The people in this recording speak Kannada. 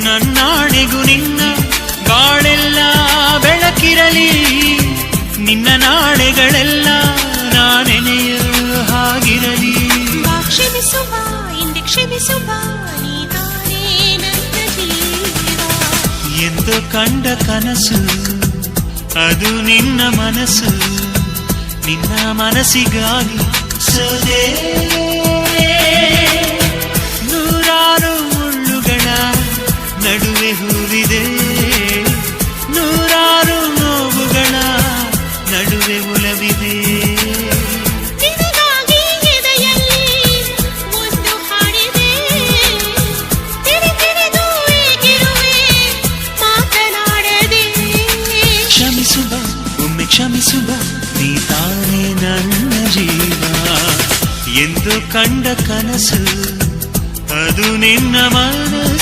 ನನ್ನಾಣೆಗೂ ನಿನ್ನ ಬಾಳೆಲ್ಲ ಬೆಳಕಿರಲಿ, ನಿನ್ನ ನಾಳೆಗಳೆಲ್ಲ ನಾನೆನೆಯ ಹಾಗಿರಲಿ. ಕ್ಷಮಿಸುವ ಇಂದು ಕ್ಷಮಿಸುವ ನೀನೇ ನನ್ನ ಜೀವ. ಎಂದು ಕಂಡ ಕನಸು ಅದು ನಿನ್ನ ಮನಸ್ಸು, ನಿನ್ನ ಮನಸ್ಸಿಗಾಗಿ ಸೋದೆ. ನೂರಾರು ಮುಳ್ಳುಗಳ ನಡುವೆ ಹೂವಿದೆ, ನೂರಾರು ನೋವುಗಳ ನಡುವೆ ಒಲವಿದೆ. ನಿನಗಾಗಿ ಎದೆಯಲ್ಲಿ ಒಂದು ಹಾಡಿದೆ, ತಿರಿದು ಏಕಿರುವೆ ಮಾತನಾಡದೆ. ಕ್ಷಮಿಸುವ ಒಮ್ಮೆ ಕ್ಷಮಿಸುವ ನೀ ತಾನೇ ನನ್ನ ಜೀವ. ಎಂದು ಕಂಡ ಕನಸು ಅದು ನಿನ್ನ ಮನಸ್ಸು.